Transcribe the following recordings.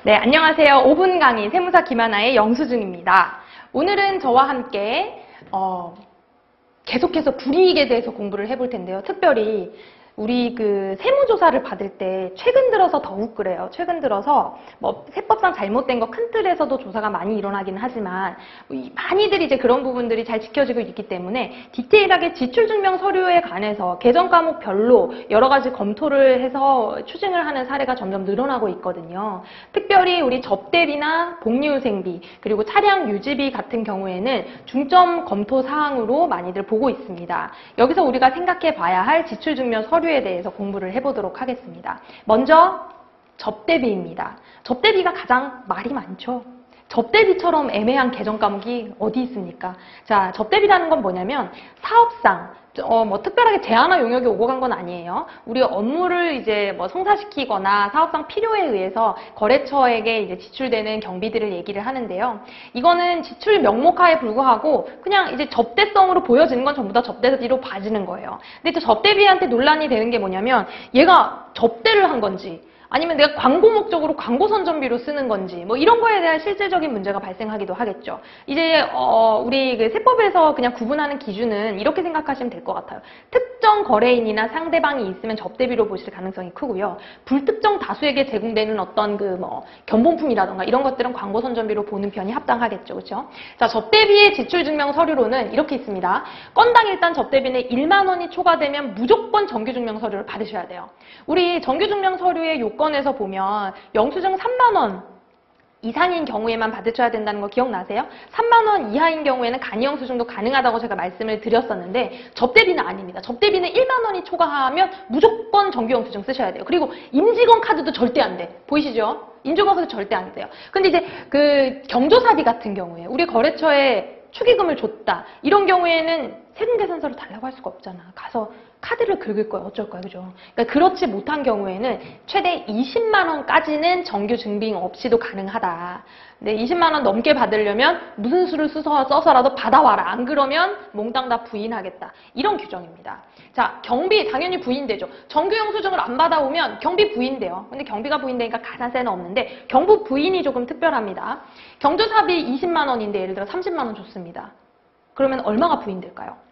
네, 안녕하세요. 5분 강의 세무사 김하나의 영수증입니다. 오늘은 저와 함께 계속해서 불이익에 대해서 공부를 해볼 텐데요. 특별히 우리 그 세무조사를 받을 때 최근 들어서 더욱 그래요. 최근 들어서 뭐 세법상 잘못된 거 큰 틀에서도 조사가 많이 일어나긴 하지만 많이들 이제 그런 부분들이 잘 지켜지고 있기 때문에 디테일하게 지출증명 서류에 관해서 개정 과목별로 여러 가지 검토를 해서 추징을 하는 사례가 점점 늘어나고 있거든요. 특별히 우리 접대비나 복리후생비 그리고 차량 유지비 같은 경우에는 중점 검토 사항으로 많이들 보고 있습니다. 여기서 우리가 생각해 봐야 할 지출증명 서류 에 대해서 공부를 해보도록 하겠습니다. 먼저 접대비입니다. 접대비가 가장 말이 많죠. 접대비처럼 애매한 개정 과목이 어디 있습니까? 자, 접대비라는 건 뭐냐면 사업상 뭐 특별하게 제한화 용역이 오고 간 건 아니에요. 우리 업무를 이제 뭐 성사시키거나 사업상 필요에 의해서 거래처에게 이제 지출되는 경비들을 얘기를 하는데요. 이거는 지출 명목하에 불구하고 그냥 이제 접대성으로 보여지는 건 전부 다 접대비로 봐지는 거예요. 근데 또 접대비한테 논란이 되는 게 뭐냐면 얘가 접대를 한 건지 아니면 내가 광고 목적으로 광고 선전비로 쓰는 건지 뭐 이런 거에 대한 실질적인 문제가 발생하기도 하겠죠. 이제 우리 그 세법에서 그냥 구분하는 기준은 이렇게 생각하시면 될 것 같아요. 특정 거래인이나 상대방이 있으면 접대비로 보실 가능성이 크고요. 불특정 다수에게 제공되는 어떤 그 뭐 견본품이라던가 이런 것들은 광고 선전비로 보는 편이 합당하겠죠. 그렇죠? 자, 접대비의 지출증명 서류로는 이렇게 있습니다. 건당 일단 접대비는 1만 원이 초과되면 무조건 정규증명 서류를 받으셔야 돼요. 우리 정규증명 서류의 요건에서 보면 영수증 3만 원 이상인 경우에만 받으셔야 된다는 거 기억나세요? 3만 원 이하인 경우에는 간이영수증도 가능하다고 제가 말씀을 드렸었는데 접대비는 아닙니다. 접대비는 1만 원이 초과하면 무조건 정규영수증 쓰셔야 돼요. 그리고 임직원 카드도 절대 안 돼. 보이시죠? 임직원 카드 절대 안 돼요. 근데 이제 그 경조사비 같은 경우에 우리 거래처에 축의금을 줬다. 이런 경우에는 세금계산서를 달라고 할 수가 없잖아. 가서 카드를 긁을 거야. 어쩔 거야. 그죠? 그러니까 그렇지 못한 경우에는 최대 20만 원까지는 정규 증빙 없이도 가능하다. 근데 20만 원 넘게 받으려면 무슨 수를 써서라도 받아와라. 안 그러면 몽땅 다 부인하겠다. 이런 규정입니다. 자, 경비 당연히 부인되죠. 정규 영수증을 안 받아오면 경비 부인돼요. 근데 경비가 부인되니까 가산세는 없는데 경부 부인이 조금 특별합니다. 경조사비 20만 원인데 예를 들어 30만 원 줬습니다. 그러면 얼마가 부인될까요?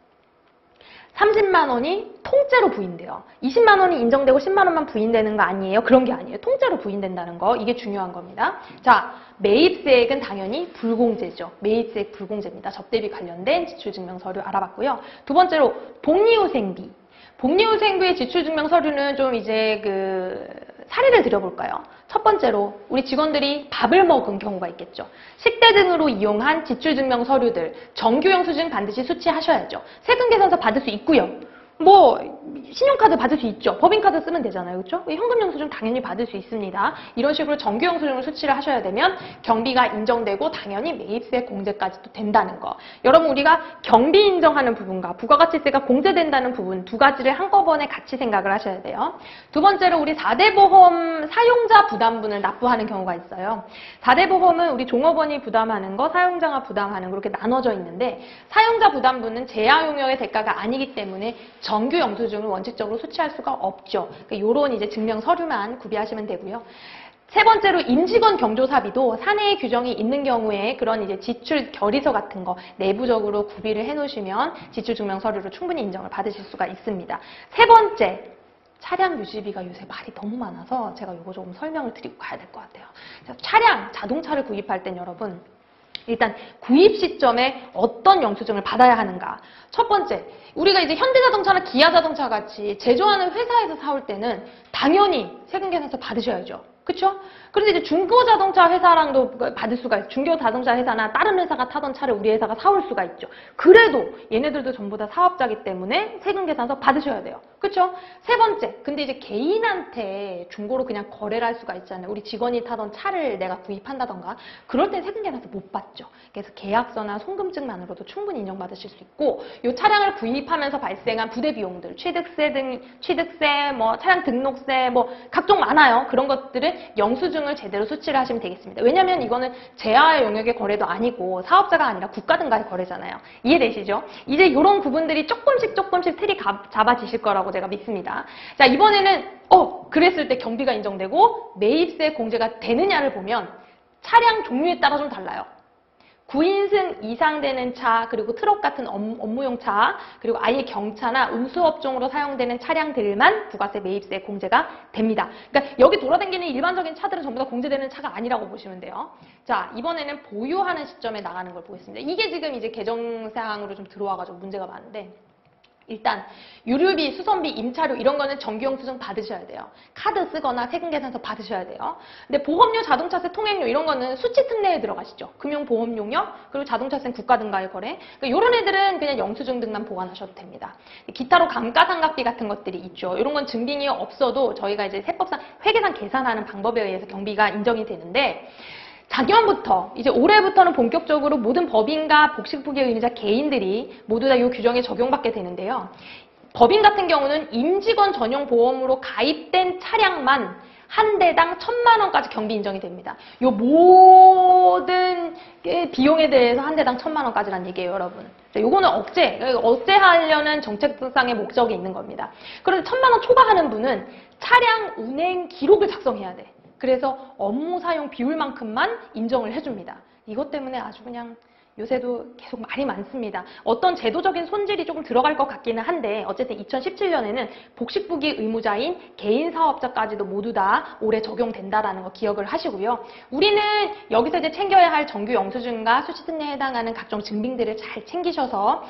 30만 원이 통째로 부인돼요. 20만 원이 인정되고 10만 원만 부인되는 거 아니에요? 그런 게 아니에요. 통째로 부인된다는 거. 이게 중요한 겁니다. 자, 매입세액은 당연히 불공제죠. 매입세액 불공제입니다. 접대비 관련된 지출증명 서류 알아봤고요. 두 번째로 복리후생비. 복리후생비의 지출증명 서류는 좀 이제 그 사례를 드려볼까요? 첫 번째로 우리 직원들이 밥을 먹은 경우가 있겠죠. 식대 등으로 이용한 지출증명 서류들 정규영수증 반드시 수취하셔야죠. 세금계산서 받을 수 있고요. 뭐 신용카드 받을 수 있죠. 법인카드 쓰면 되잖아요. 그렇죠? 현금영수증 당연히 받을 수 있습니다. 이런 식으로 정규영수증을 수취를 하셔야 되면 경비가 인정되고 당연히 매입세 공제까지도 된다는 거. 여러분 우리가 경비 인정하는 부분과 부가가치세가 공제된다는 부분 두 가지를 한꺼번에 같이 생각을 하셔야 돼요. 두 번째로 우리 4대 보험 사용자 부담분을 납부하는 경우가 있어요. 4대 보험은 우리 종업원이 부담하는 거, 사용자가 부담하는 거 이렇게 나눠져 있는데 사용자 부담분은 재화용역의 대가가 아니기 때문에 정규 영수증을 원칙적으로 수취할 수가 없죠. 그러니까 이런 이제 증명 서류만 구비하시면 되고요. 세 번째로 임직원 경조사비도 사내의 규정이 있는 경우에 그런 이제 지출 결의서 같은 거 내부적으로 구비를 해 놓으시면 지출 증명 서류로 충분히 인정을 받으실 수가 있습니다. 세 번째, 차량 유지비가 요새 말이 너무 많아서 제가 이거 조금 설명을 드리고 가야 될 것 같아요. 차량, 자동차를 구입할 땐 여러분 일단 구입 시점에 어떤 영수증을 받아야 하는가. 첫 번째, 우리가 이제 현대자동차나 기아자동차 같이 제조하는 회사에서 사올 때는 당연히 세금계산서 받으셔야죠. 그렇죠? 그런데 이제 중고자동차 회사랑도 받을 수가 있어요. 중고자동차 회사나 다른 회사가 타던 차를 우리 회사가 사올 수가 있죠. 그래도 얘네들도 전부 다 사업자기 때문에 세금계산서 받으셔야 돼요. 그렇죠? 세 번째, 근데 이제 개인한테 중고로 그냥 거래를 할 수가 있잖아요. 우리 직원이 타던 차를 내가 구입한다던가 그럴 때 세금계산서 못 받죠. 그래서 계약서나 송금증만으로도 충분히 인정받으실 수 있고 이 차량을 구입하면서 발생한 부대 비용들, 취득세, 뭐 차량 등록세, 뭐 각종 많아요. 그런 것들은 경우에는 영수증을 제대로 수치를 하시면 되겠습니다. 왜냐하면 이거는 제야의 영역의 거래도 아니고 사업자가 아니라 국가 등과의 거래잖아요. 이해되시죠? 이제 이런 부분들이 조금씩 틀이 잡아지실 거라고 제가 믿습니다. 자, 이번에는 그랬을 때 경비가 인정되고 매입세 공제가 되느냐를 보면 차량 종류에 따라 좀 달라요. 9인승 이상 되는 차, 그리고 트럭 같은 업무용 차, 그리고 아예 경차나 운수업종으로 사용되는 차량들만 부가세 매입세 공제가 됩니다. 그러니까 여기 돌아다니는 일반적인 차들은 전부 다 공제되는 차가 아니라고 보시면 돼요. 자, 이번에는 보유하는 시점에 나가는 걸 보겠습니다. 이게 지금 이제 개정사항으로 좀 들어와가지고 문제가 많은데, 일단 유류비, 수선비, 임차료 이런 거는 정기영수증 받으셔야 돼요. 카드 쓰거나 세금계산서 받으셔야 돼요. 근데 보험료, 자동차세, 통행료 이런 거는 수치 특례에 들어가시죠. 금융보험용역, 그리고 자동차세는 국가 등과의 거래. 그러니까 이런 애들은 그냥 영수증 등만 보관하셔도 됩니다. 기타로 감가상각비 같은 것들이 있죠. 이런 건 증빙이 없어도 저희가 이제 세법상 회계상 계산하는 방법에 의해서 경비가 인정이 되는데, 작년부터 이제 올해부터는 본격적으로 모든 법인과 복식부기 의무자 개인들이 모두 다 이 규정에 적용받게 되는데요. 법인 같은 경우는 임직원 전용 보험으로 가입된 차량만 한 대당 1,000만 원까지 경비 인정이 됩니다. 이 모든 비용에 대해서 한 대당 1,000만 원까지란 얘기예요, 여러분. 요거는 억제하려는 정책상의 목적이 있는 겁니다. 그런데 1,000만 원 초과하는 분은 차량 운행 기록을 작성해야 돼. 그래서 업무 사용 비율만큼만 인정을 해줍니다. 이것 때문에 아주 그냥 요새도 계속 말이 많습니다. 어떤 제도적인 손질이 조금 들어갈 것 같기는 한데 어쨌든 2017년에는 복식부기 의무자인 개인 사업자까지도 모두 다 올해 적용된다라는 거 기억을 하시고요. 우리는 여기서 이제 챙겨야 할 정규 영수증과 수치특례에 해당하는 각종 증빙들을 잘 챙기셔서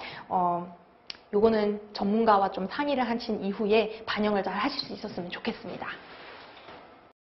요거는 전문가와 좀 상의를 하신 이후에 반영을 잘 하실 수 있었으면 좋겠습니다.